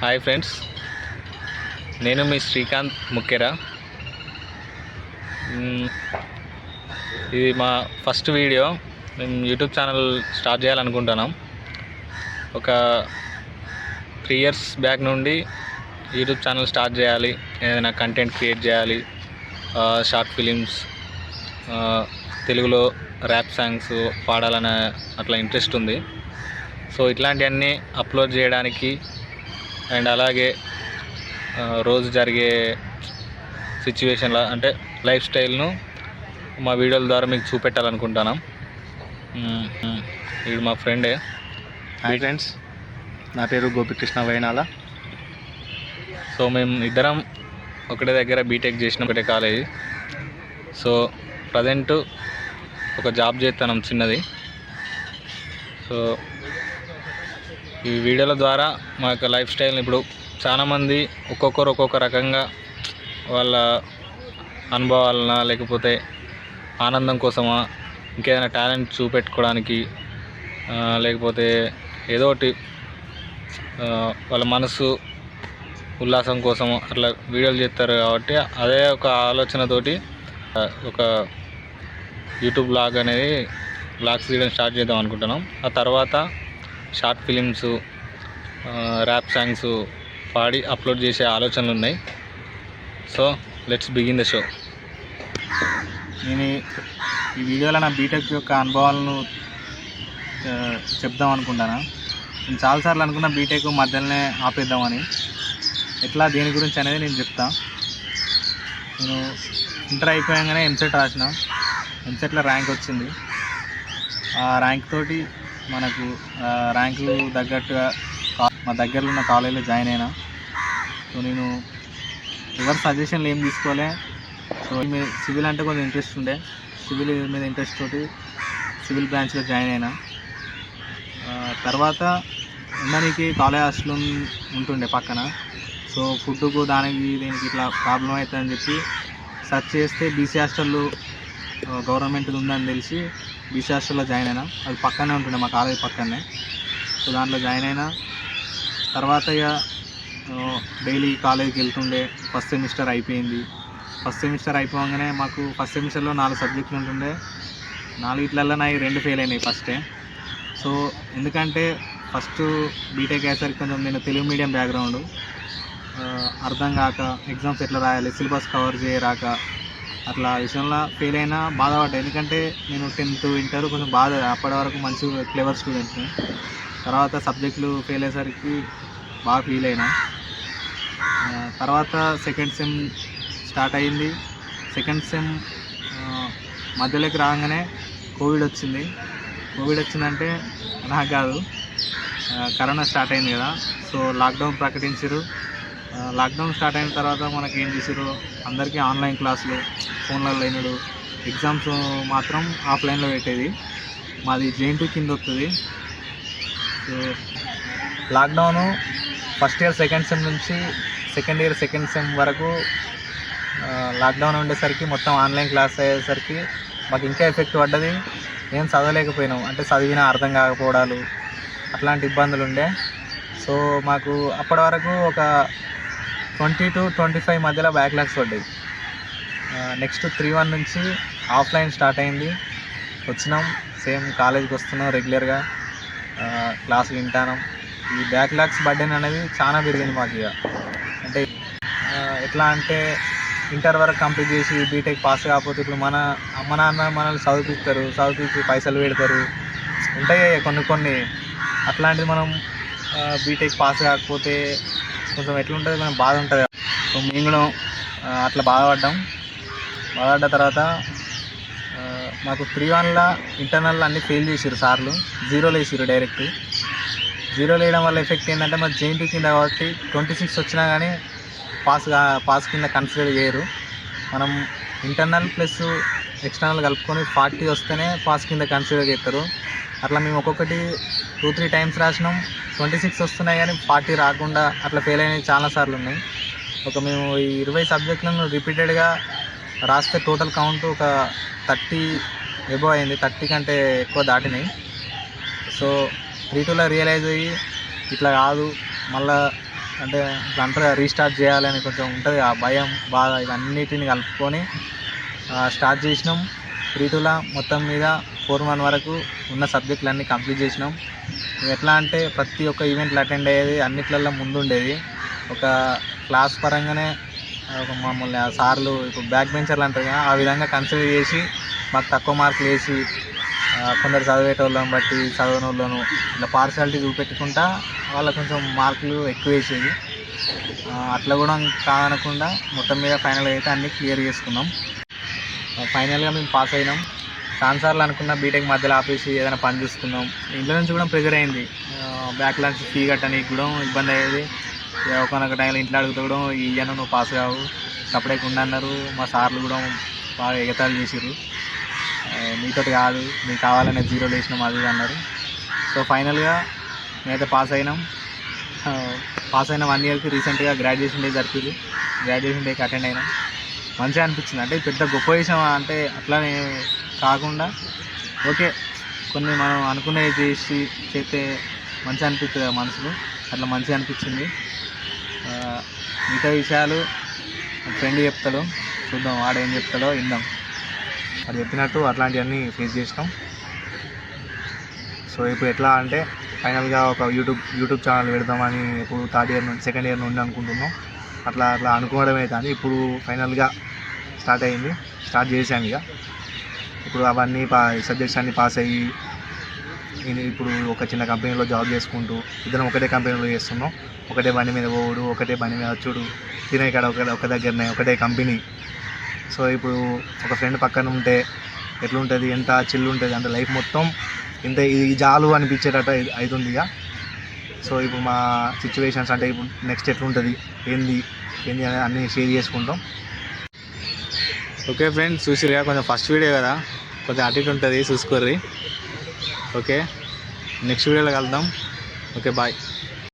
Hi friends, నేను మీ శ్రీకాంత్ ముఖ్యరా. ఇది మా ఫస్ట్ వీడియో. మేము యూట్యూబ్ ఛానల్ స్టార్ట్ చేయాలనుకుంటున్నాం. ఒక 3 years బ్యాక్ నుండి యూట్యూబ్ ఛానల్ స్టార్ట్ చేయాలి, ఏదైనా కంటెంట్ క్రియేట్ చేయాలి, షార్ట్ ఫిలిమ్స్, తెలుగులో ర్యాప్ సాంగ్స్ పాడాలనే అట్లా ఇంట్రెస్ట్ ఉంది. సో ఇట్లాంటివన్నీ అప్లోడ్ చేయడానికి అండ్ అలాగే రోజు జరిగే సిచ్యువేషన్ల అంటే లైఫ్ స్టైల్ను మా వీడియోల ద్వారా మీకు చూపెట్టాలనుకుంటున్నాం. వీడు మా ఫ్రెండే. హాయ్ ఫ్రెండ్స్, నా పేరు గోపికృష్ణ వైనాల. సో మేము ఇద్దరం ఒకటే దగ్గర బీటెక్ చేసిన ఒకటే కాలేజీ. సో ప్రజెంట్ ఒక జాబ్ చేస్తున్నాం చిన్నది. సో ఈ వీడియోల ద్వారా మా యొక్క లైఫ్ స్టైల్ని ఇప్పుడు చాలామంది ఒక్కొక్కరు ఒక్కొక్క రకంగా వాళ్ళ అనుభవాలన లేకపోతే ఆనందం కోసమా, ఇంకేదైనా టాలెంట్ చూపెట్టుకోవడానికి, లేకపోతే ఏదో ఒకటి వాళ్ళ మనసు ఉల్లాసం కోసం అట్లా వీడియోలు చేస్తారు. కాబట్టి అదే ఒక ఆలోచనతోటి ఒక యూట్యూబ్ బ్లాగ్ అనేది బ్లాగ్స్ తీయడం స్టార్ట్ చేద్దాం అనుకుంటున్నాం. ఆ తర్వాత షార్ట్ ఫిలిమ్స్, ర్యాప్ సాంగ్స్ పాడి అప్లోడ్ చేసే ఆలోచనలు ఉన్నాయి. So let's begin the show. నేను ఈ వీడియోలో నా బీటెక్ యొక్క అనుభవాలను చెప్దాం అనుకుంటాను. నేను చాలాసార్లు అనుకున్న బీటెక్ మధ్యలోనే ఆపేద్దామని. ఎట్లా దేని గురించి అనేది నేను చెప్తాను. నేను ఇంటర్ అయిపోయాగానే ఎంసెట్ రాసిన. ఎంసెట్లో ర్యాంక్ వచ్చింది. ఆ ర్యాంక్ తోటి మనకు ర్యాంకులు తగ్గట్టుగా మా దగ్గరలో ఉన్న కాలేజీలో జాయిన్ అయినా. సో నేను ఎవరి సజెషన్లు ఏం తీసుకోలే. సో సివిల్ అంటే కొంచెం ఇంట్రెస్ట్ ఉండే. సివిల్ మీద ఇంట్రెస్ట్ తోటి సివిల్ బ్రాంచ్లో జాయిన్ అయినా. తర్వాత ఉండడానికి కాలేజ్ హాస్టల్ ఉంటుండే పక్కన. సో ఫుడ్కు దానికి దీనికి ఇట్లా ప్రాబ్లం అవుతుందని చెప్పి సెర్చ్ చేస్తే బీసీ హాస్టల్ గవర్నమెంట్ ఉందని తెలిసి బీసీ హాస్టల్లో జాయిన్ అయినా. అది పక్కనే ఉంటుండే, మా కాలేజ్ పక్కనే. సో దాంట్లో జాయిన్ అయినా. తర్వాత ఇక డైలీ కాలేజీకి వెళ్తుండే. ఫస్ట్ సెమిస్టర్ అయిపోయింది. ఫస్ట్ సెమిస్టర్ అయిపోగానే మాకు ఫస్ట్ సెమిస్టర్లో 4 సబ్జెక్టులు ఉంటుండే. 4 నాకు 2 ఫెయిల్ అయినాయి ఫస్టే. సో ఎందుకంటే ఫస్ట్ బీటెక్ అయ్యేసరికి కొంచెం నేను తెలుగు మీడియం బ్యాక్గ్రౌండ్, అర్థం కాక ఎగ్జామ్స్ ఎట్లా రాయాలి, సిలబస్ కవర్ చేయరాక అట్లా విషయంలో ఫెయిల్ అయినా బాధపడ్డా. ఎందుకంటే నేను 10th ఇంటర్ కొంచెం బాధ, అప్పటి వరకు మంచి క్లెవర్ స్టూడెంట్ని. తర్వాత సబ్జెక్టులు ఫెయిల్ అయ్యేసరికి బాగా ఫీల్ అయినా. తర్వాత సెకండ్ సెమ్ స్టార్ట్ అయింది. సెకండ్ సెమ్ మధ్యలోకి రాగానే కోవిడ్ వచ్చింది. కోవిడ్ వచ్చిందంటే నాకు కాదు, కరోనా స్టార్ట్ అయింది కదా. సో లాక్డౌన్ ప్రకటించారు. లాక్డౌన్ స్టార్ట్ అయిన తర్వాత మనకి ఏం చేసారు, అందరికీ ఆన్లైన్ క్లాసులు, ఫోన్లలో అయినడు. ఎగ్జామ్స్ మాత్రం ఆఫ్లైన్లో పెట్టేది. మాది జేఎన్టీ కింద వస్తుంది. So lockdown first year second sem నుంచి సెకండ్ ఇయర్ సెకండ్ సెమ్ వరకు లాక్డౌన్ ఉండేసరికి మొత్తం ఆన్లైన్ క్లాస్ అయ్యేసరికి మాకు ఇంకా ఎఫెక్ట్ పడ్డది. ఏం చదవలేకపోయినాం, అంటే చదివినా అర్థం కాకపోవడాలు అట్లాంటి ఇబ్బందులు ఉండే. సో మాకు అప్పటి వరకు ఒక 20 to 25 మధ్యలో బ్యాక్లాగ్స్ పడ్డాయి. నెక్స్ట్ 3-1 నుంచి ఆఫ్లైన్ స్టార్ట్ అయింది. వచ్చినాం, సేమ్ కాలేజీకి వస్తున్నాం, రెగ్యులర్గా క్లాసులు వింటాను. ఈ బ్యాక్లాగ్స్ బర్డెన్ అనేది చాలా పెరిగింది మాకు. ఇక అంటే ఎట్లా అంటే ఇంటర్ వరకు కంప్లీట్ చేసి బీటెక్ పాస్ కాకపోతే ఇప్పుడు మన అమ్మ నాన్న మనల్ని చదివించి పైసలు పెడతారు, ఉంటాయి కొన్ని. అట్లాంటిది మనం బీటెక్ పాస్ కాకపోతే కొంచెం ఎట్లుంటుంది, మనం బాధ ఉంటుంది. సో మేము కూడా అట్లా బాధపడ్డ తర్వాత మాకు 3-1 ఇంటర్నల్ అన్నీ ఫెయిల్ చేసారు సార్లు. 0 వేసారు డైరెక్ట్. 0 వేయడం వల్ల ఎఫెక్ట్ ఏంటంటే మాకు జేఎన్టీ కింద కాబట్టి 26 వచ్చినా కానీ పాస్ కింద కన్సిడర్ చేయరు. మనం ఇంటర్నల్ ప్లస్ ఎక్స్టర్నల్ కలుపుకొని 40 వస్తేనే పాస్ కింద కన్సిడర్ చేస్తారు. అట్లా మేము ఒక్కొక్కటి 2-3 టైమ్స్ రాసినాం. 26 వస్తున్నాయి కానీ 40 రాకుండా అట్లా ఫెయిల్ అయినవి చాలాసార్లు ఉన్నాయి. మేము ఈ 20 సబ్జెక్టులను రిపీటెడ్గా రాస్తే టోటల్ కౌంట్ ఒక 30 ఎబో అయింది. 30 కంటే ఎక్కువ దాటినాయి. సో 3-2లో రియలైజ్ అయ్యి ఇట్లా కాదు, మళ్ళీ అంటే ఇట్లా అంటారు రీస్టార్ట్ చేయాలని కొంచెం ఉంటుంది ఆ భయం బాధ ఇవన్నిటిని కలుపుకొని స్టార్ట్ చేసినాం. 3-2లా మొత్తం మీద 4-1 వరకు ఉన్న సబ్జెక్టులన్నీ కంప్లీట్ చేసినాం. ఎట్లా అంటే ప్రతి ఒక్క ఈవెంట్లు అటెండ్ అయ్యేది, అన్నిట్లలో ముందుండేది. ఒక క్లాస్ పరంగానే ఒక మమ్మల్ని సార్లు ఇప్పుడు బ్యాక్ బెంచర్లు అంటారు కదా, ఆ విధంగా కన్సిడర్ చేసి మాకు తక్కువ మార్కులు వేసి కొందరు చదివేటోళ్ళని బట్టి చదవని వాళ్ళను ఇట్లా పార్షాలిటీ చూపెట్టుకుంటా వాళ్ళకు కొంచెం మార్కులు ఎక్కువ వేసేది. అట్లా కూడా కాదనకుండా మొత్తం మీద ఫైనల్ అయితే అన్నీ క్లియర్ చేసుకున్నాం. ఫైనల్గా మేము పాస్ అయినాం. చాలాసార్లు అనుకున్న బీటెక్ మధ్యలో ఆపేసి ఏదైనా పని చూసుకున్నాం. ఇంట్లో నుంచి కూడా ప్రెజర్ అయింది, బ్యాక్ లాంచ్ ఫీ కట్టడానికి కూడా ఇబ్బంది అయ్యేది. ఒకనొక టైంలో ఇంట్లో అడుగుతూ కూడా ఇయ్యను నువ్వు పాస్ కావు సపరేట్గా ఉండన్నారు. మా సార్లు కూడా బాగా ఎగతాళి చేసిర్రు, మీతో కాదు మీకు కావాలనే 0 వేసినాం అది ఇది అన్నారు. సో ఫైనల్గా మేమైతే పాస్ అయినాం. పాస్ అయిన 1 ఇయర్కి రీసెంట్గా గ్రాడ్యుయేషన్ డే జరిపింది. గ్రాడ్యుయేషన్ డేకి అటెండ్ అయినాం. మంచిగా అనిపించింది. అంటే పెద్ద గొప్ప విషయం అంటే అట్లానే కాకుండా ఓకే కొన్ని మనం అనుకునేవి చేస్తే మంచిగా అనిపిస్తుంది మనసుకు, అట్లా మంచిగా అనిపించింది. మిగతా విషయాలు ఫ్రెండ్ చెప్తాడు, చూద్దాం వాడు ఏం చెప్తాడో విందాం. అది చెప్పినట్టు అట్లాంటివన్నీ ఫేస్ చేసినాం. సో ఇప్పుడు ఎట్లా అంటే ఫైనల్గా ఒక యూట్యూబ్ ఛానల్ పెడదామని ఇప్పుడు 3rd ఇయర్ నుండి 2nd ఇయర్ నుండి అనుకుంటున్నాం. అట్లా అనుకోవడమే కానీ ఇప్పుడు ఫైనల్గా స్టార్ట్ చేశాను. ఇక ఇప్పుడు అవన్నీ సబ్జెక్ట్స్ అన్నీ పాస్ అయ్యి ఇప్పుడు ఒక చిన్న కంపెనీలో జాబ్ చేసుకుంటూ ఇద్దరం ఒకటే కంపెనీలో చేస్తున్నాం. ఒకటే బండి మీద పోవుడు, ఒకటే బండి మీద వచ్చుడు, తినే కాడ ఒక దగ్గరనే ఒకటే కంపెనీ. సో ఇప్పుడు ఒక ఫ్రెండ్ పక్కన ఉంటే ఎట్లుంటుంది, ఎంత చిల్లు ఉంటుంది అంటే లైఫ్ మొత్తం ఇంత ఇది చాలు అనిపించేటట్టు అవుతుంది ఇక. సో ఇప్పుడు మా సిచ్యువేషన్స్ అంటే ఇప్పుడు నెక్స్ట్ ఎట్లుంటుంది ఏంది అనేది అన్నీ షేర్ చేసుకుంటాం. ఓకే ఫ్రెండ్స్, చూసిరుగా కొంచెం ఫస్ట్ వీడియో కదా, కొంచెం అటు ఇటు ఉంటుంది చూసుకోర్రి. ఓకే, నెక్స్ట్ వీడియోలో కలుద్దాం. Okay, bye.